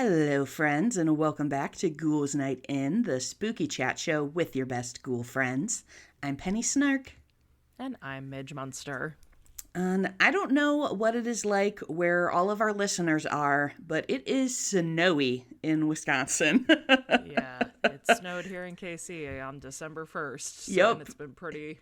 Hello, friends, and welcome back to Ghouls Night In, the spooky chat show with your best ghoul friends. I'm Penny Snark. And I'm Midge Monster. And I don't know what it is like where all of our listeners are, but it is snowy in Wisconsin. Yeah, it snowed here in KC on December 1st. Yep. And it's been pretty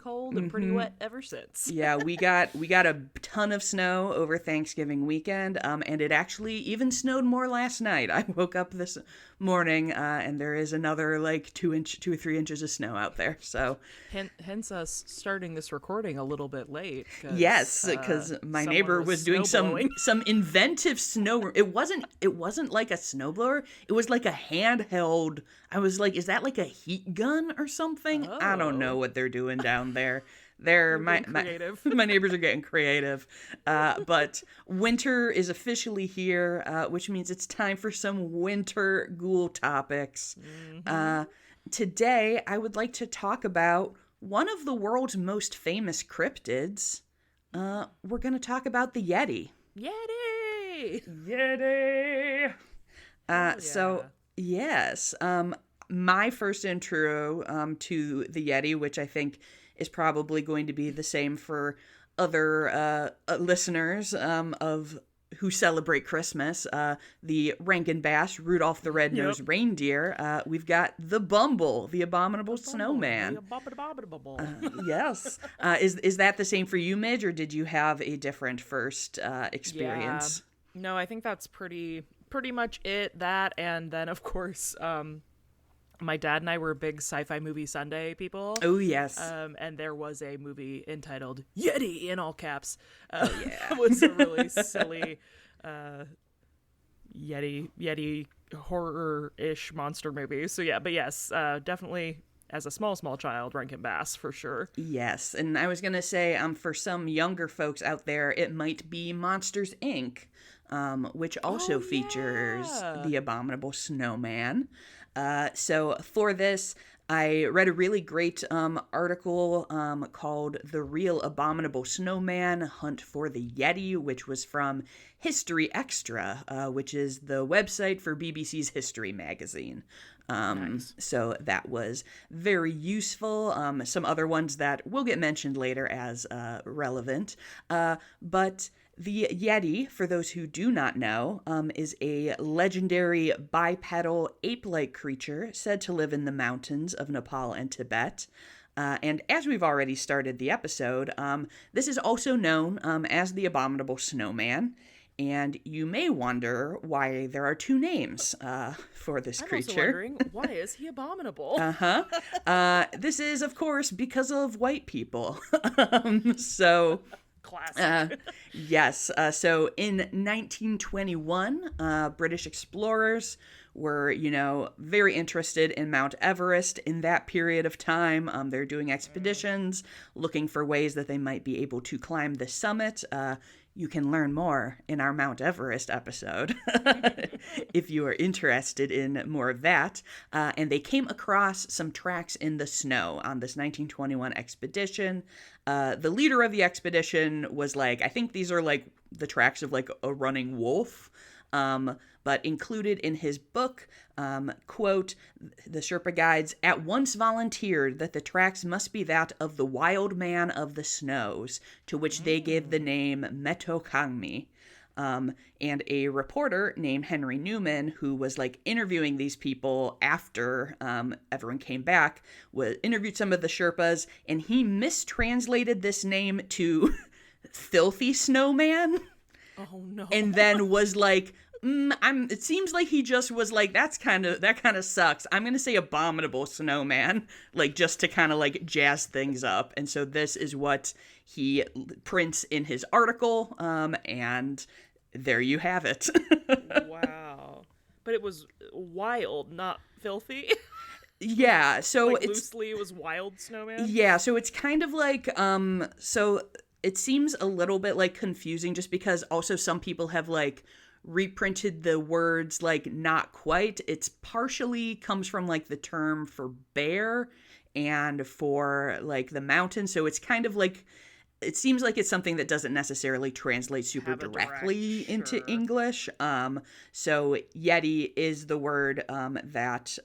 cold and pretty wet ever since. Yeah, we got a ton of snow over Thanksgiving weekend, and it actually even snowed more last night. I woke up this morning, and there is another like 2 or 3 inches of snow out there. So, Hence us starting this recording a little bit late. Yes, because my neighbor was doing some inventive snow. It wasn't like a snowblower. It was like a handheld. I was like, is that like a heat gun or something? Oh. I don't know what they're doing down there. My neighbors are getting creative. But winter is officially here, which means it's time for some winter ghoul topics. Mm-hmm. Today, I would like to talk about one of the world's most famous cryptids. We're going to talk about the Yeti. Yeti! Yeah. So, yes. My first intro to the Yeti, which I think is probably going to be the same for other listeners of who celebrate Christmas, the Rankin Bass, Rudolph the Red-Nosed Reindeer. We've got the Bumble, the Abominable Snowman. Yes. Is that the same for you, Midge, or did you have a different first experience? Yeah. No, I think that's pretty much it. That, and then, of course, my dad and I were big Sci-Fi Movie Sunday people. Oh, yes. And there was a movie entitled Yeti, in all caps. Oh, yeah. It was a really silly Yeti horror-ish monster movie. So, yeah, but yes, definitely as a small child, Rankin Bass, for sure. Yes, and I was going to say, for some younger folks out there, it might be Monsters, Inc., which also features the Abominable Snowman. So for this, I read a really great article called The Real Abominable Snowman, Hunt for the Yeti, which was from History Extra, which is the website for BBC's History magazine. Nice. So that was very useful. Some other ones that will get mentioned later as relevant. But the Yeti, for those who do not know, is a legendary bipedal ape-like creature said to live in the mountains of Nepal and Tibet. And as we've already started the episode, this is also known as the Abominable Snowman. And you may wonder why there are 2 names for this creature. I'm also wondering, why is he abominable? This is, of course, because of white people. So... Classic. Yes. So in 1921, British explorers were, very interested in Mount Everest in that period of time. They're doing expeditions, looking for ways that they might be able to climb the summit. You can learn more in our Mount Everest episode if you are interested in more of that. And they came across some tracks in the snow on this 1921 expedition. The leader of the expedition was like, I think these are like the tracks of like a running wolf. But included in his book, quote, the Sherpa guides at once volunteered that the tracks must be that of the wild man of the snows, to which they gave the name Metokangmi. And a reporter named Henry Newman, who was like interviewing these people after everyone came back, interviewed some of the Sherpas, and he mistranslated this name to filthy snowman. Oh no. And then was like, it seems like he just was like, that kind of sucks. I'm going to say Abominable Snowman, like just to kind of like jazz things up. And so this is what he prints in his article. And there you have it. Wow. But it was wild, not filthy. Yeah. So like loosely it was wild snowman. Yeah. So it's kind of like, so it seems a little bit like confusing just because also some people have like reprinted the words like not quite. It's partially comes from like the term for bear and for like the mountain. So it's kind of like it seems like it's something that doesn't necessarily translate super directly into English. So Yeti is the word that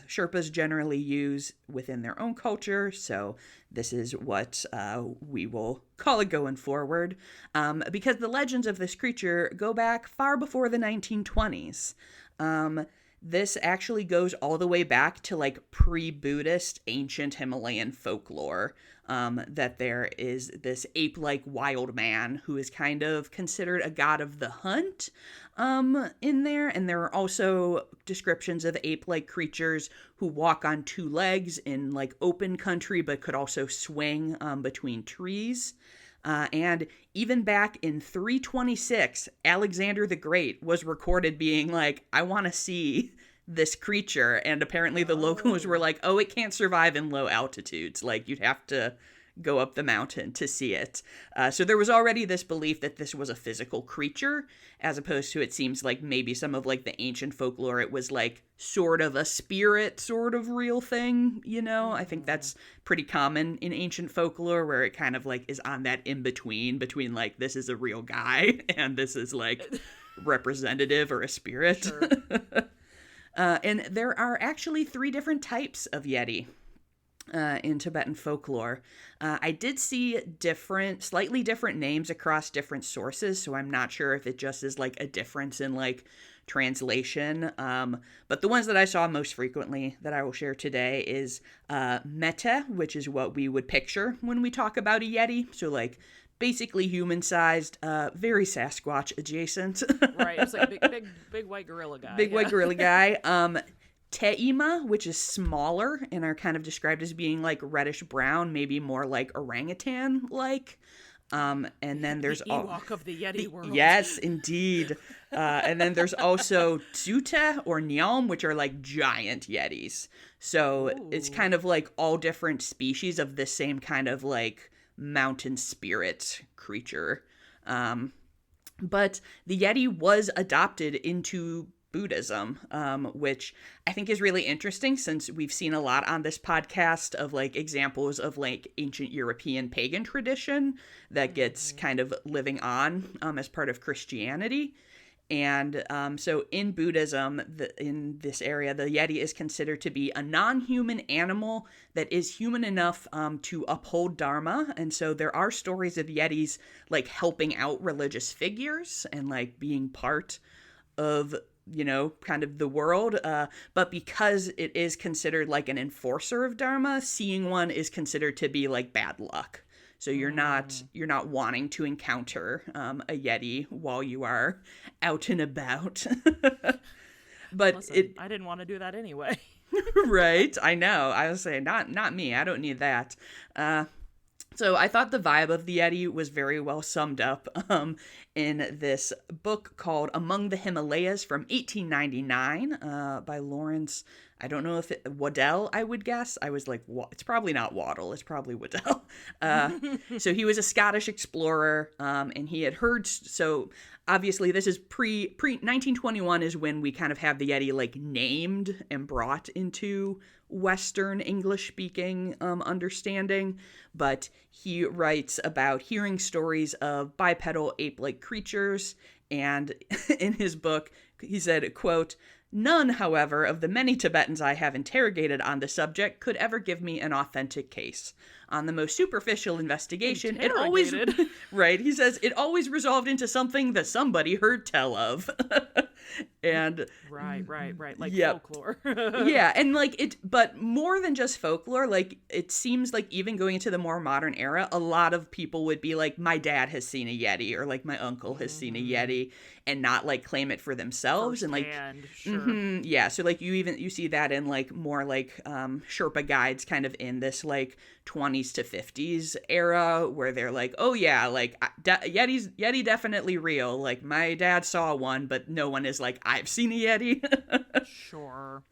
Sherpas generally use within their own culture. So this is what we will call it going forward, because the legends of this creature go back far before the 1920s. This actually goes all the way back to like pre-Buddhist ancient Himalayan folklore, that there is this ape-like wild man who is kind of considered a god of the hunt in there. And there are also descriptions of ape-like creatures who walk on two legs in like open country, but could also swing between trees. And even back in 326, Alexander the Great was recorded being like, I want to see this creature. And apparently the locals were like, oh, it can't survive in low altitudes. Like, you'd have to go up the mountain to see it. So there was already this belief that this was a physical creature, as opposed to, it seems like maybe some of like the ancient folklore, it was like sort of a spirit sort of real thing, you know? I think that's pretty common in ancient folklore, where it kind of like is on that between like this is a real guy and this is like representative or a spirit. Sure. And there are actually 3 different types of Yeti in Tibetan folklore. I did see slightly different names across different sources, so I'm not sure if it just is like a difference in like translation. But the ones that I saw most frequently that I will share today is Mete, which is what we would picture when we talk about a Yeti. So like basically human-sized, very Sasquatch adjacent. Right, it's like big white gorilla guy. White gorilla guy. Te'ima, which is smaller and are kind of described as being like reddish brown, maybe more like orangutan-like. And then there's the Ewok of the Yeti world. Yes, indeed. And then there's also Tsute or Nyam, which are like giant Yetis. So it's kind of like all different species of the same kind of like mountain spirit creature. But the Yeti was adopted into Buddhism, which I think is really interesting, since we've seen a lot on this podcast of like examples of like ancient European pagan tradition that gets kind of living on as part of Christianity. And so in Buddhism, in this area, the Yeti is considered to be a non-human animal that is human enough to uphold Dharma. And so there are stories of Yetis like helping out religious figures and like being part of, you know, kind of the world. But because it is considered like an enforcer of Dharma, seeing one is considered to be like bad luck. So you're not wanting to encounter a Yeti while you are out and about. But listen, I didn't want to do that anyway. Right, I know. I was saying, not me. I don't need that. So I thought the vibe of the Yeti was very well summed up in this book called Among the Himalayas from 1899 by Lawrence. I don't know if Waddell, I would guess. I was like, it's probably not Waddle. It's probably Waddell. So he was a Scottish explorer, and he had heard. So obviously this is pre 1921 is when we kind of have the Yeti like named and brought into Western English speaking understanding. But he writes about hearing stories of bipedal ape-like creatures. And in his book, he said, quote, "None, however, of the many Tibetans I have interrogated on the subject could ever give me an authentic case. On the most superficial investigation, it always," right, he says, "it always resolved into something that somebody heard tell of." And right, like folklore. Yeah, and like but more than just folklore, like it seems like even going into the more modern era, a lot of people would be like, my dad has seen a Yeti, or like my uncle has seen a Yeti, and not like claim it for themselves. First and like hand, sure. Yeah, so like you see that in like more like Sherpa guides kind of in this like 20s to 50s era, where they're like, oh yeah, like Yeti definitely real, like my dad saw one, but no one is like, I've seen a Yeti. Sure.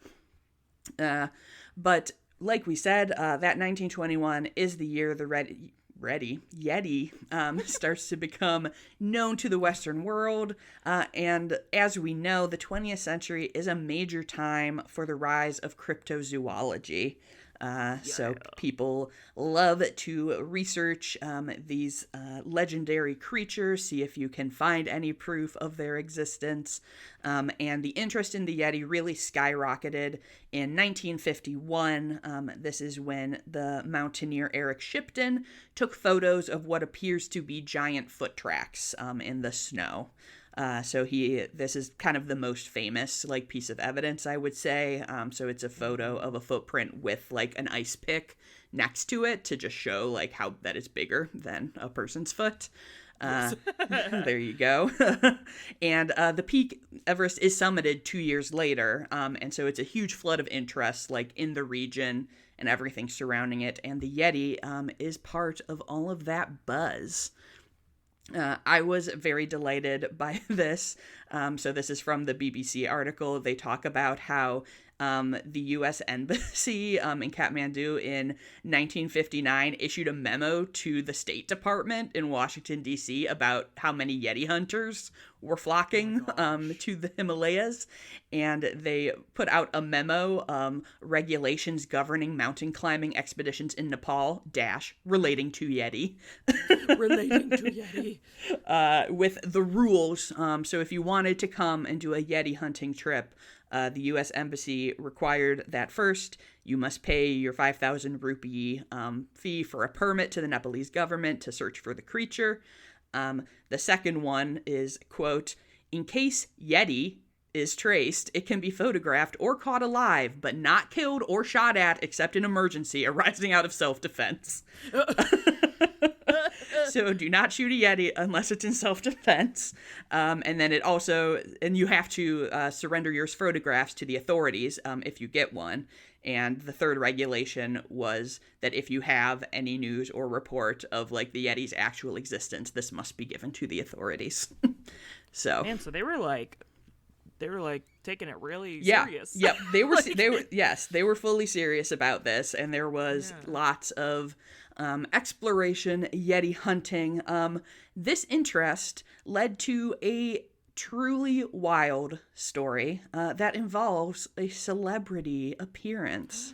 But like we said, that 1921 is the year the Yeti starts to become known to the Western world. And as we know, the 20th century is a major time for the rise of cryptozoology. So people love to research these legendary creatures, see if you can find any proof of their existence. And the interest in the Yeti really skyrocketed in 1951. This is when the mountaineer Eric Shipton took photos of what appears to be giant foot tracks in the snow. So this is kind of the most famous like piece of evidence, I would say. So it's a photo of a footprint with like an ice pick next to it to just show like how that is bigger than a person's foot. There you go. And the peak Everest is summited 2 years later. And so it's a huge flood of interest like in the region and everything surrounding it. And the Yeti is part of all of that buzz. I was very delighted by this. So this is from the BBC article. They talk about how the U.S. Embassy in Kathmandu in 1959 issued a memo to the State Department in Washington, D.C. about how many Yeti hunters were flocking to the Himalayas. And they put out a memo, regulations governing mountain climbing expeditions in Nepal, relating to Yeti. Relating to Yeti. With the rules. So if you wanted to come and do a Yeti hunting trip, the U.S. Embassy required that first, you must pay your 5,000 rupee fee for a permit to the Nepalese government to search for the creature. The second one is, quote, in case Yeti is traced, it can be photographed or caught alive, but not killed or shot at except in emergency arising out of self-defense. So do not shoot a Yeti unless it's in self-defense. And then you have to surrender your photographs to the authorities if you get one. And the third regulation was that if you have any news or report of like the Yeti's actual existence, this must be given to the authorities. So they were like taking it really serious. Yep. They were fully serious about this, and there was lots of exploration, Yeti hunting. This interest led to a truly wild story that involves a celebrity appearance.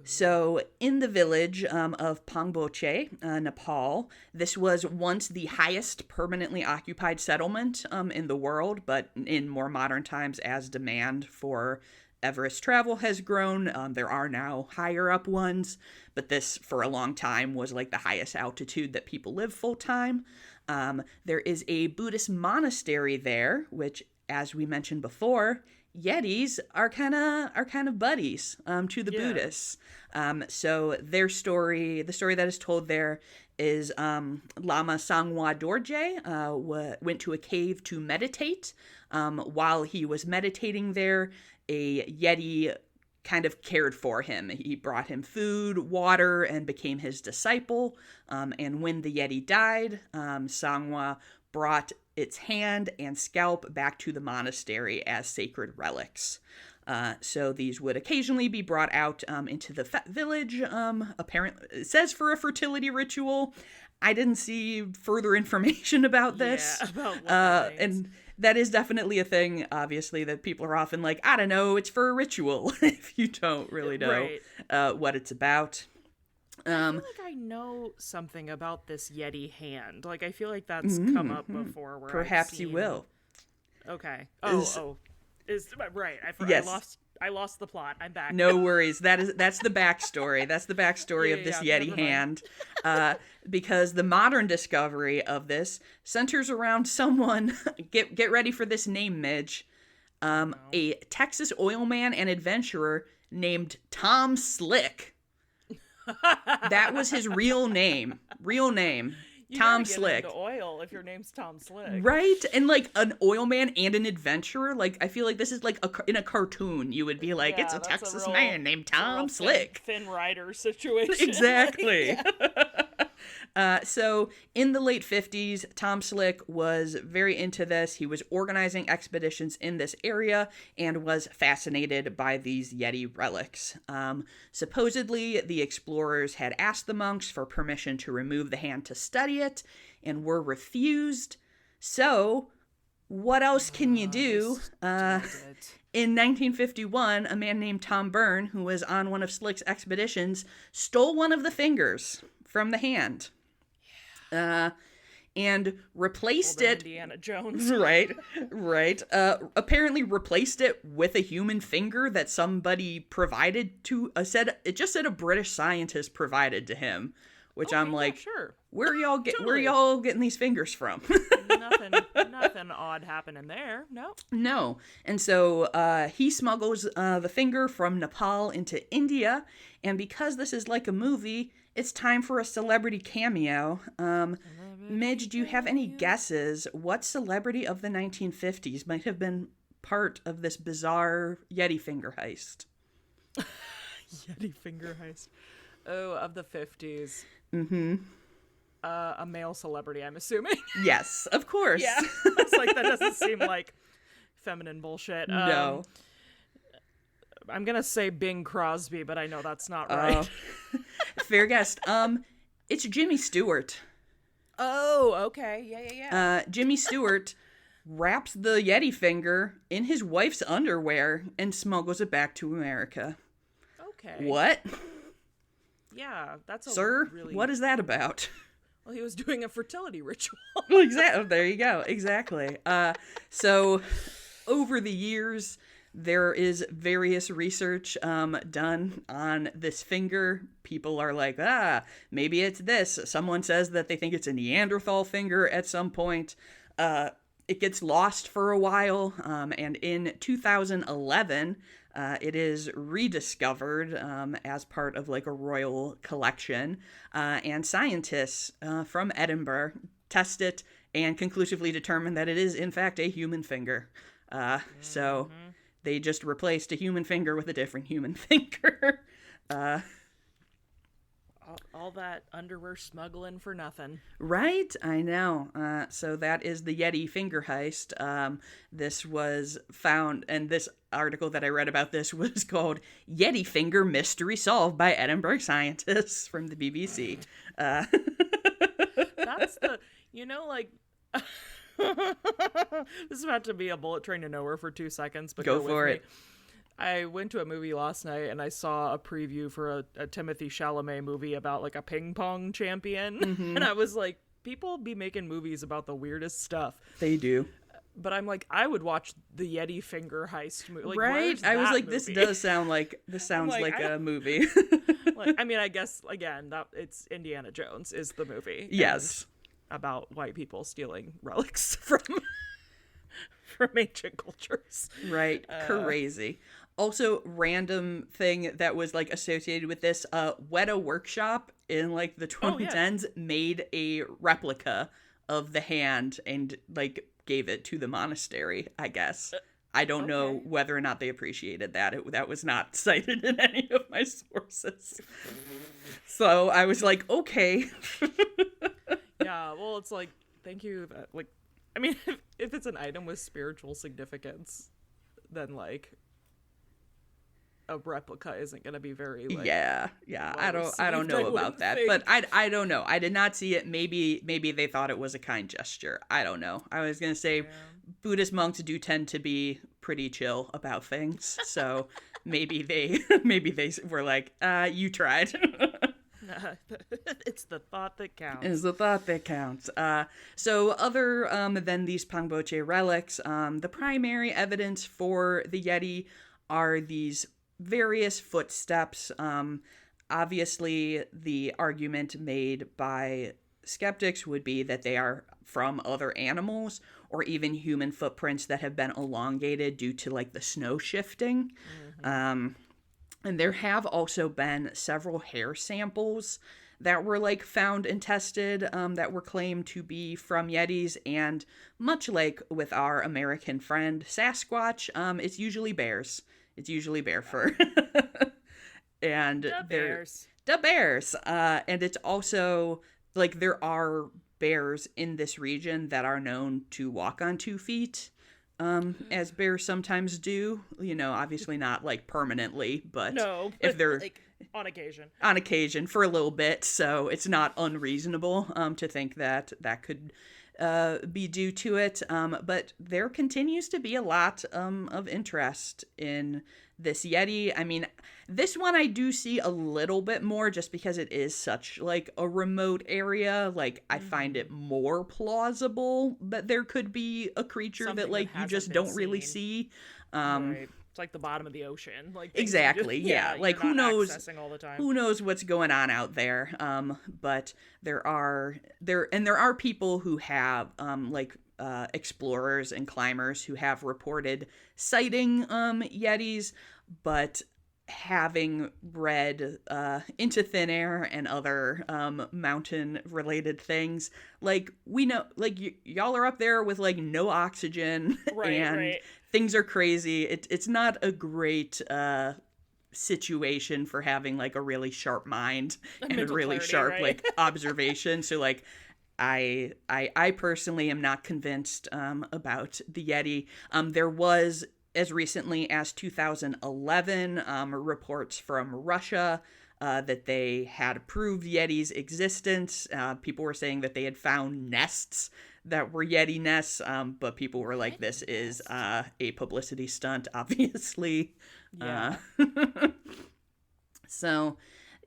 So in the village of Pangboche, Nepal, this was once the highest permanently occupied settlement in the world, but in more modern times, as demand for Everest travel has grown, there are now higher up ones, but this for a long time was like the highest altitude that people live full time. There is a Buddhist monastery there, which, as we mentioned before, Yetis are kind of buddies to the Buddhists. So their story, the story that is told there, is Lama Sangwa Dorje went to a cave to meditate. While he was meditating there, a Yeti kind of cared for him. He brought him food, water, and became his disciple. And when the Yeti died, Sangwa brought its hand and scalp back to the monastery as sacred relics. So these would occasionally be brought out into the village. Apparently, it says for a fertility ritual. I didn't see further information about this. Yeah, about what that means. And that is definitely a thing, obviously, that people are often like, I don't know, it's for a ritual, if you don't really know what it's about. I feel like I know something about this Yeti hand. Like, I feel like that's come up before. Where Perhaps you will. Okay. Is right. Yes. I lost the plot. I'm back. No worries. That's the backstory. That's the backstory of this Yeti hand. Because the modern discovery of this centers around someone. Get ready for this name, Midge. A Texas oil man and adventurer named Tom Slick. That was his real name. You Tom gotta get Slick. into oil if your name's Tom Slick. Right? And like an oil man and an adventurer. Like, I feel like this is like in a cartoon. You would be like, it's a Texas man named Tom Slick. Finn Rider situation. Exactly. So in the late 50s, Tom Slick was very into this. He was organizing expeditions in this area and was fascinated by these Yeti relics. Supposedly, the explorers had asked the monks for permission to remove the hand to study it and were refused. So what else can you do? In 1951, a man named Tom Byrne, who was on one of Slick's expeditions, stole one of the fingers from the hand. And replaced it. Indiana Jones. Right. Apparently replaced it with a human finger that somebody provided to. It just said a British scientist provided to him, which I'm like, sure. Where are y'all getting these fingers from? Nothing odd happening there. No. And so he smuggles the finger from Nepal into India, and because this is like a movie, it's time for a celebrity cameo. Midge, do you have any guesses what celebrity of the 1950s might have been part of this bizarre Yeti finger heist? Yeti finger heist. Oh, of the 50s. Mm-hmm. A male celebrity, I'm assuming. Yes, of course. Yeah. It's like, that doesn't seem like feminine bullshit. No. I'm going to say Bing Crosby, but I know that's not right. Fair guess. It's Jimmy Stewart. Oh, okay. Yeah. Jimmy Stewart wraps the Yeti finger in his wife's underwear and smuggles it back to America. Okay. What? Yeah, that's Sir, really... what is that about? Well, he was doing a fertility ritual. Exactly. There you go. Exactly. So over the years, there is various research done on this finger. People are like, maybe it's this. Someone says that they think it's a Neanderthal finger at some point. It gets lost for a while, and in 2011, it is rediscovered as part of like a royal collection, and scientists from Edinburgh test it and conclusively determine that it is in fact a human finger. So they just replaced a human finger with a different human finger. All that underwear smuggling for nothing. Right? I know. So that is the Yeti finger heist. This was found, and this article that I read about this was called Yeti Finger Mystery Solved by Edinburgh Scientists from the BBC. That's the, like... This is about to be a bullet train to nowhere for 2 seconds, but go for it. I went to a movie last night and I saw a preview for a Timothée Chalamet movie about like a ping pong champion. And I was like, people be making movies about the weirdest stuff. They do. But I'm like, I would watch the Yeti finger heist movie. Like, right? I was like, movie? This does sound like, like a movie. I mean, I guess, again, that it's Indiana Jones is the movie. Yes. About white people stealing relics from ancient cultures. Right. Crazy. Also, random thing that was like associated with this, Weta Workshop in like the 2010s made a replica of the hand and like gave it to the monastery, I guess. I don't know whether or not they appreciated that. That was not cited in any of my sources. So I was like, okay. Yeah, well, it's like, thank you. Like, I mean, if it's an item with spiritual significance, then like a replica isn't going to be very like, yeah. I don't know about that, but I don't know. I did not see it. Maybe they thought it was a kind gesture. I don't know. I was going to say Buddhist monks do tend to be pretty chill about things, so maybe they were like, you tried. It's the thought that counts. It's the thought that counts. So other than these Pangboche relics, the primary evidence for the Yeti are these various footsteps. Obviously, the argument made by skeptics would be that they are from other animals or even human footprints that have been elongated due to like the snow shifting. And there have also been several hair samples that were like found and tested that were claimed to be from Yetis. And much like with our American friend Sasquatch, it's usually bears. It's usually bear fur. And the bears. And it's also like there are bears in this region that are known to walk on 2 feet. As bears sometimes do, obviously not like permanently, but if they're like on occasion for a little bit. So it's not unreasonable, to think that could be due to it. But there continues to be a lot of interest in this Yeti. I mean, this one I do see a little bit more just because it is such like a remote area. Like I find it more plausible that there could be a creature Something that like that you just hasn't don't been really seen. see. Right. It's like the bottom of the ocean. Like things you Exactly. just- Yeah. Like you're who not knows? accessing all the time. Who knows what's going on out there? But there are people who have explorers and climbers who have reported sighting Yetis, but having read Into Thin Air and other mountain related things, like we know, like y'all are up there with like no oxygen, and things are crazy. It's not a great situation for having like a really sharp mind and a really clarity, sharp right? like observation. So like I personally am not convinced about the Yeti. There was, as recently as 2011, reports from Russia that they had proved Yeti's existence. People were saying that they had found nests that were Yeti nests, but people were like, this is a publicity stunt, obviously. Yeah. So,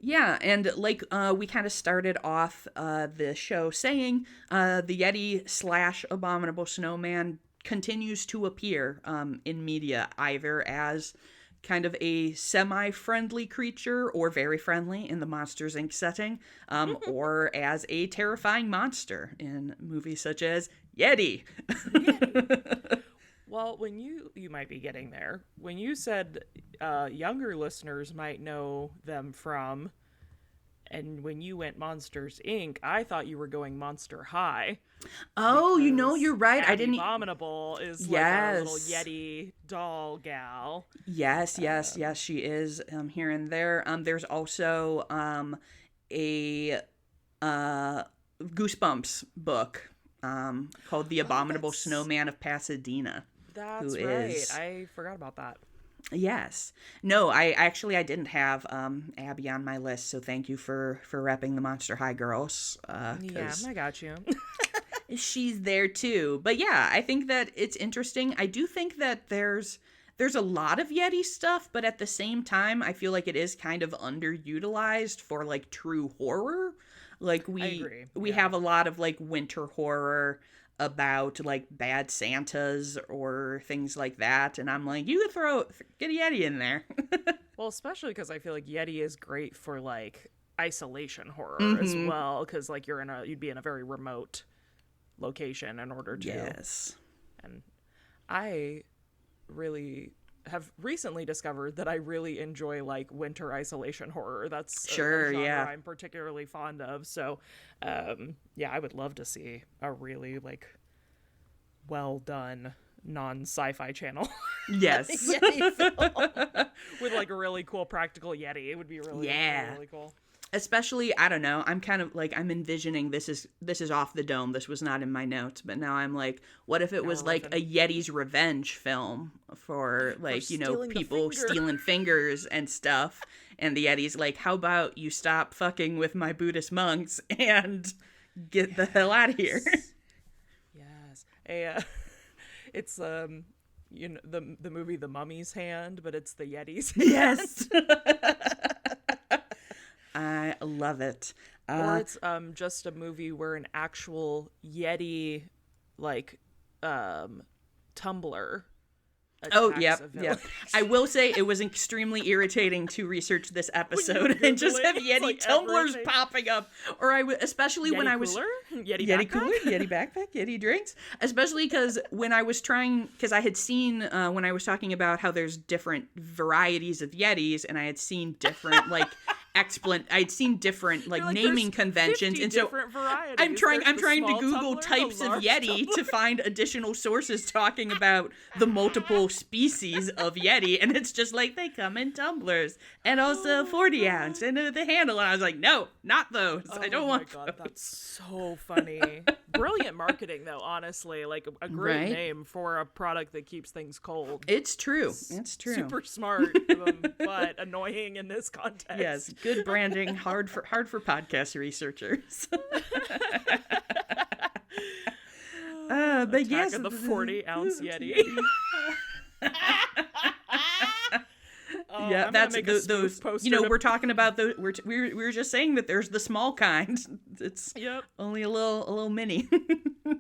yeah, and like we kind of started off the show saying the Yeti / Abominable Snowman continues to appear in media, either as kind of a semi-friendly creature or very friendly in the Monsters, Inc. setting, or as a terrifying monster in movies such as Yeti. Well, when you might be getting there, when you said younger listeners might know them from, and when you went Monsters, Inc., I thought you were going Monster High. Oh, you're right. I didn't. Abominable is like a little Yeti doll gal. Yes, she is here and there. There's also a Goosebumps book called The Abominable Snowman of Pasadena. That's who right. is- I forgot about that. Yes. No, I didn't have Abby on my list, so thank you for repping the Monster High girls. Yeah, I got you. She's there too. But yeah, I think that it's interesting. I do think that there's a lot of Yeti stuff, but at the same time, I feel like it is kind of underutilized for like true horror. Like I agree. we have a lot of like winter horror about like bad Santas or things like that, and I'm like, you could get a Yeti in there. Well, especially because I feel like Yeti is great for like isolation horror as well, because like you'd be in a very remote location in order to. Yes. And I really have recently discovered that I really enjoy like winter isolation horror. That's a genre I'm particularly fond of. So, yeah, I would love to see a really like well done non-sci-fi channel. Yes. Yeti film with like a really cool practical Yeti. It would be really cool. Especially, I don't know, I'm kind of like, I'm envisioning this is off the dome. This was not in my notes, but now I'm like, what if it was like a Yeti's revenge film for like, people stealing fingers and stuff. And the Yeti's like, how about you stop fucking with my Buddhist monks and get the hell out of here. Yes. It's the movie The Mummy's Hand, but it's the Yeti's hand. Yes. I love it. Or it's just a movie where an actual Yeti like tumbler attacks a village. I will say it was extremely irritating to research this episode and just have Yeti like tumblers everything. popping up. Or especially Yeti when I was cooler? Yeti Yeti backpack? cooler, Yeti backpack, Yeti drinks. Especially because when I was because I had seen when I was talking about how there's different varieties of Yetis, and I had seen different like I'd seen different like naming conventions, and so I'm trying to Google types of Yeti to find additional sources talking about the multiple species of Yeti, and it's just like they come in tumblers and also 40 ounce and the handle, and I was like, no, not those. I don't want. Oh my god, that's so funny. Brilliant marketing, though. Honestly, like a great name for a product that keeps things cold. It's true. It's true. Super smart, but annoying in this context. Yes, good branding, hard for podcast researchers. But Attack yes, of the 40-ounce Yeti. Oh, yeah, I'm that's gonna make a those. spoof poster You know, to- we're talking about the. We were just saying that there's the small kind. It's Yep. only a little mini.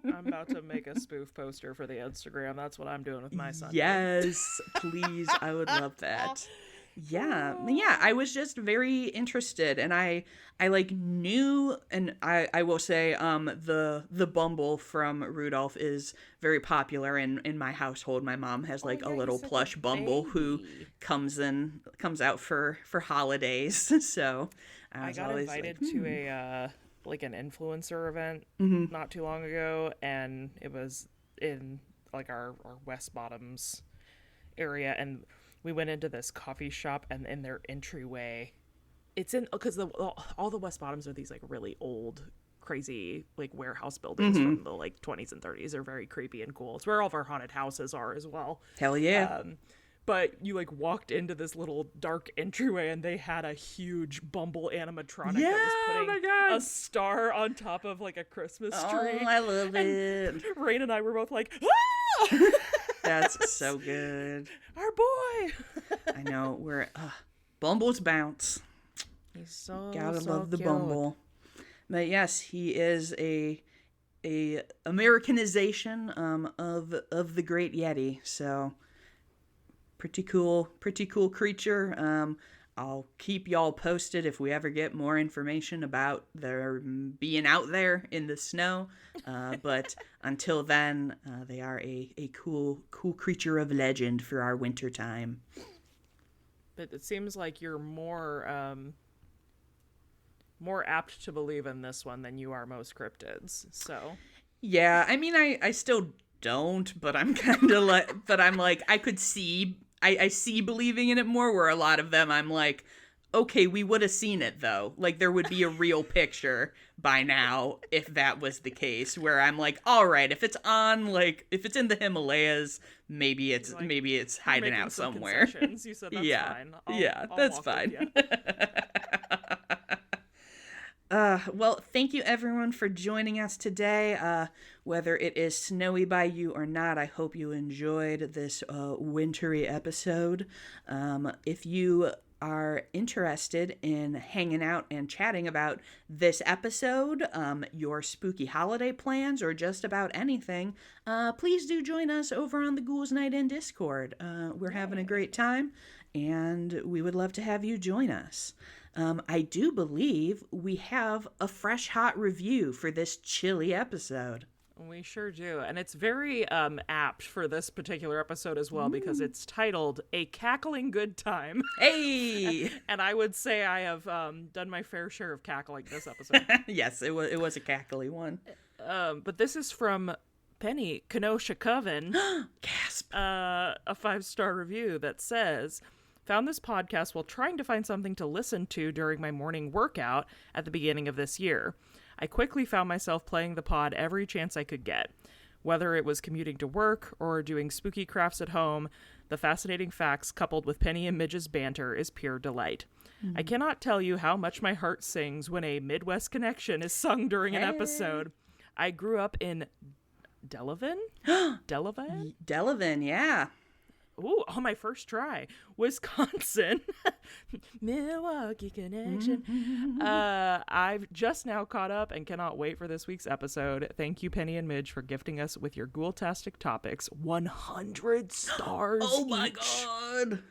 I'm about to make a spoof poster for the Instagram. That's what I'm doing with my son. Yes, please. I would love that. Yeah. I was just very interested, and I like knew, and I will say, the Bumble from Rudolph is very popular in my household. My mom has like a yeah, little he's such a plush Bumble who baby. comes out for holidays. So I was got always invited like, to a like an influencer event not too long ago, and it was in like our West Bottoms area, and we went into this coffee shop, and in their entryway, it's in because all the West Bottoms are these like really old, crazy like warehouse buildings from the like 20s and 30s. They're very creepy and cool. It's where all of our haunted houses are as well. hell yeah. But you like walked into this little dark entryway, and they had a huge Bumble animatronic that was oh my putting God. a star on top of like a Christmas tree. Oh, I love it. Rain and I were both like, ah! That's so good. Our boy. I know. We're Bumbles bounce. He's so Gotta so love the cute. Bumble. But yes, he is a Americanization of the Great Yeti. So pretty cool creature. I'll keep y'all posted if we ever get more information about their being out there in the snow. But until then, they are a cool creature of legend for our winter time. But it seems like you're more apt to believe in this one than you are most cryptids. So Yeah, I mean, I still don't, but I'm kind of like, but I'm like, I could see, I see believing in it more, where a lot of them I'm like, okay, we would have seen it though. Like there would be a real picture by now if that was the case, where I'm like, all right, if it's on, like if it's in the Himalayas, maybe it's like, hiding making out some somewhere. concessions. You said that's Yeah. fine. I'll That's walk with fine. ya. Well, thank you everyone for joining us today. Whether it is snowy by you or not, I hope you enjoyed this wintry episode. If you are interested in hanging out and chatting about this episode, your spooky holiday plans, or just about anything, please do join us over on the Ghouls Night In Discord. We're having a great time, and we would love to have you join us. I do believe we have a fresh hot review for this chilly episode. We sure do. And it's very apt for this particular episode as well, because it's titled A Cackling Good Time. Hey! And I would say I have done my fair share of cackling this episode. Yes, it was a cackly one. But this is from Penny Kenosha Coven. Gasp! A 5-star review that says, found this podcast while trying to find something to listen to during my morning workout at the beginning of this year. I quickly found myself playing the pod every chance I could get. Whether it was commuting to work or doing spooky crafts at home, the fascinating facts coupled with Penny and Midge's banter is pure delight. I cannot tell you how much my heart sings when a Midwest connection is sung during an episode. I grew up in Delavan? Delavan, yeah. Ooh, on my first try. Wisconsin. Milwaukee connection. I've just now caught up and cannot wait for this week's episode. Thank you, Penny and Midge, for gifting us with your ghoul-tastic topics. 100 stars Oh my each. god!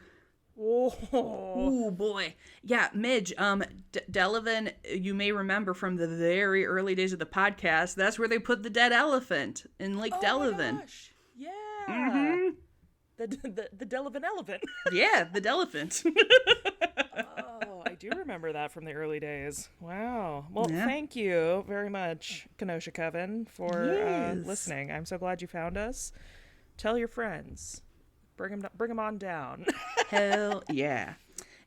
Oh. Oh boy. Yeah, Midge, Delavan, you may remember from the very early days of the podcast, that's where they put the dead elephant in Lake Delavan. My gosh. Yeah. The Delavan elephant. Yeah, the Delaphant. Oh, I do remember that from the early days. Wow. Well, Yeah. thank you very much, Kenosha Coven, for Yes. listening. I'm so glad you found us. Tell your friends. Bring them on down. Hell yeah.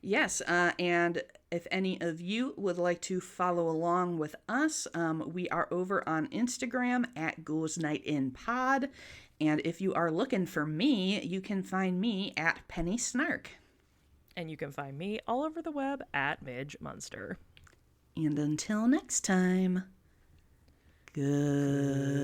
Yes, and if any of you would like to follow along with us, we are over on Instagram at Ghouls Night In Pod. And if you are looking for me, you can find me at Penny Snark. And you can find me all over the web at Midge Munster. And until next time, good.